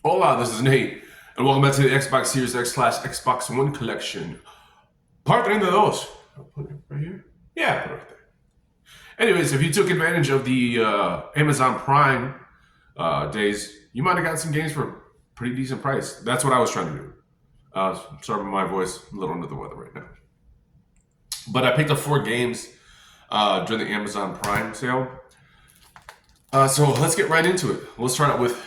Hola, this is Nate, and welcome back to the Xbox Series X slash Xbox One collection. Part 32. I'll put it right here. Yeah, put it right there. Anyways, if you took advantage of the Amazon Prime days, you might have got some games for a pretty decent price. That's what I was trying to do. Sorry, my voice a little under the weather right now. But I picked up 4 games during the Amazon Prime sale. So let's get right into it. We'll start out with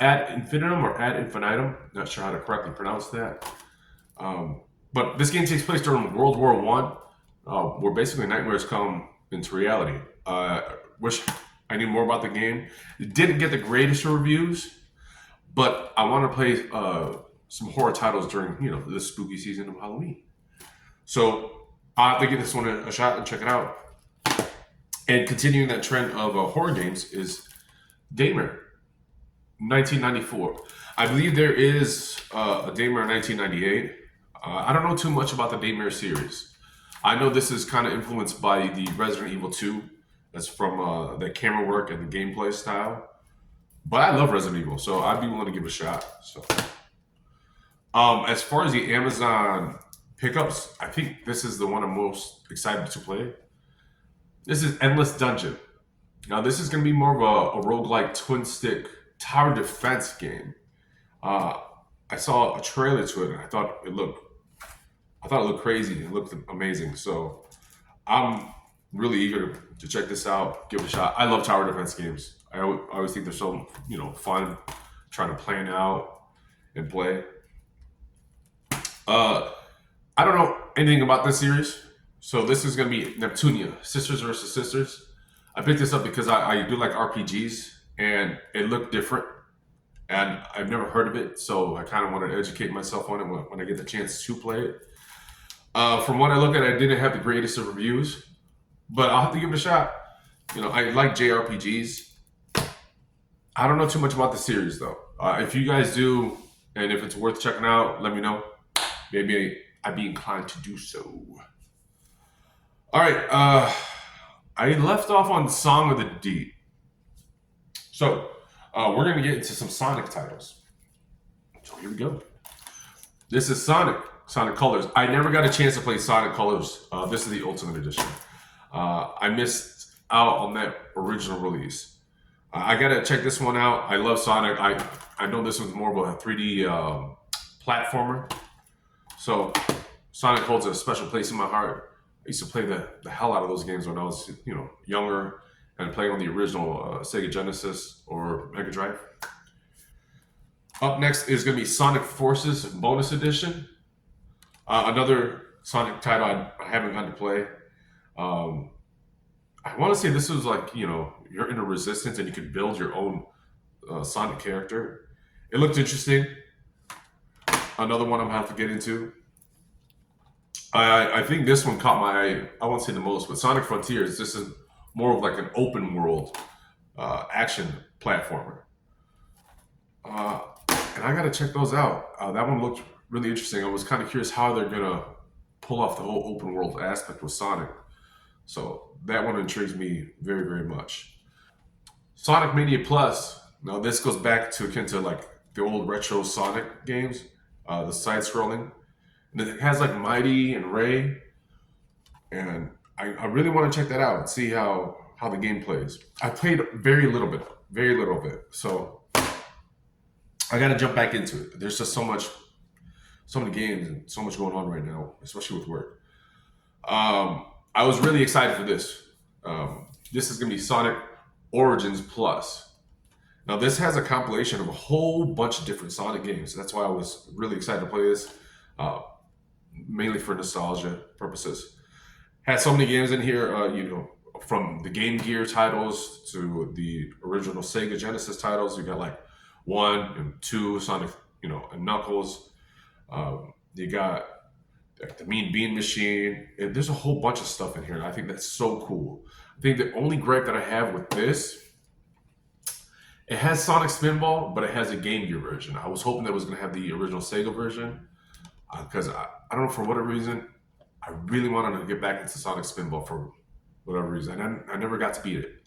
Ad Infinitum or Ad Infinitum. Not sure how to correctly pronounce that. But this game takes place during World War One, where basically nightmares come into reality. Wish I knew more about the game. It didn't get the greatest of reviews, but I want to play some horror titles during this spooky season of Halloween. So I have to give this one a shot and check it out. And continuing that trend of horror games is Daymare 1994. I believe there is a Daymare 1998. I don't know too much about the Daymare series. I know this is kind of influenced by the Resident Evil 2. That's from the camera work and the gameplay style. But I love Resident Evil, so I'd be willing to give it a shot. So, as far as the Amazon pickups, I think this is the one I'm most excited to play. This is Endless Dungeon. Now, this is going to be more of a roguelike twin stick tower defense game. I saw a trailer to it and I thought it looked crazy. It looked amazing. So I'm really eager to check this out, give it a shot. I love tower defense games. I always think they're so fun, trying to plan out and play. I don't know anything about this series, so this is going to be Neptunia, Sisters versus Sisters. I picked this up because I do like RPGs, and it looked different, and I've never heard of it, so I kind of want to educate myself on it when I get the chance to play it. From what I look at, I didn't have the greatest of reviews, but I'll have to give it a shot. I like JRPGs. I don't know too much about the series, though. If you guys do, and if it's worth checking out, let me know. Maybe I'd be inclined to do so. All right. I left off on Song of the Deep. So, we're going to get into some Sonic titles. So, here we go. This is Sonic Colors. I never got a chance to play Sonic Colors. This is the Ultimate Edition. I missed out on that original release. I got to check this one out. I love Sonic. I know this was more of a 3D platformer. So, Sonic holds a special place in my heart. I used to play the hell out of those games when I was, younger and playing on the original Sega Genesis or Mega Drive. Up next is going to be Sonic Forces Bonus Edition. Another Sonic title I haven't gotten to play. I want to say this was like, you're in a resistance and you could build your own Sonic character. It looked interesting. Another one I'm going to have to get into. I think this one caught my eye. I won't say the most, but Sonic Frontiers. This is more of like an open world action platformer, and I gotta check those out. That one looked really interesting. I was kind of curious how they're gonna pull off the whole open world aspect with Sonic. So that one intrigues me very, very much. Sonic Mania Plus. Now this goes back to akin to like the old retro Sonic games, the side scrolling. And it has like Mighty and Ray, and I really want to check that out and see how the game plays. I played very little bit. So I got to jump back into it. There's just so many games and so much going on right now, especially with work. I was really excited for this. This is going to be Sonic Origins Plus. Now this has a compilation of a whole bunch of different Sonic games. That's why I was really excited to play this. Mainly for nostalgia purposes. Had so many games in here, from the Game Gear titles to the original Sega Genesis titles. You got like 1 and 2 Sonic, and Knuckles. You got the Mean Bean Machine. And there's a whole bunch of stuff in here. I think that's so cool. I think the only gripe that I have with this, it has Sonic Spinball, but it has a Game Gear version. I was hoping that it was going to have the original Sega version. Because I don't know, for whatever reason, I really wanted to get back into Sonic Spinball for whatever reason. I never got to beat it.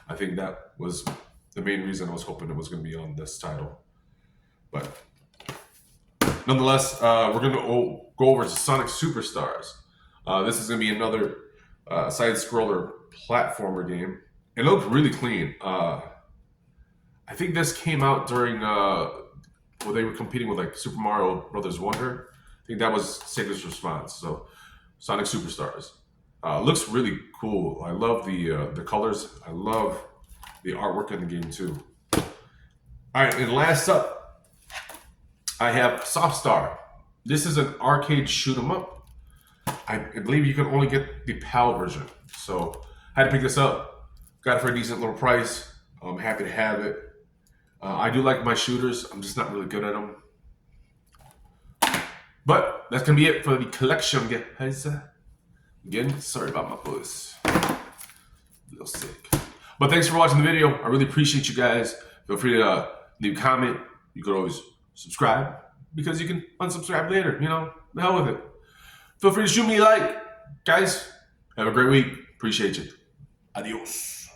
I think that was the main reason I was hoping it was going to be on this title. But nonetheless, we're going to go over to Sonic Superstars. This is going to be another side-scroller platformer game. It looked really clean. I think this came out during when they were competing with like Super Mario Brothers Wonder. I think that was Sega's response. So Sonic Superstars looks really cool. I love the colors. I love the artwork in the game too. All right, and last up, I have Soft Star. This is an arcade shoot 'em up. I believe you can only get the PAL version. So I had to pick this up. Got it for a decent little price. I'm happy to have it. I do like my shooters. I'm just not really good at them. But that's going to be it for the collection, guys. Again, sorry about my voice. A little sick. But thanks for watching the video. I really appreciate you guys. Feel free to leave a comment. You could always subscribe because you can unsubscribe later. You know, the hell with it. Feel free to shoot me a like. Guys, have a great week. Appreciate you. Adios.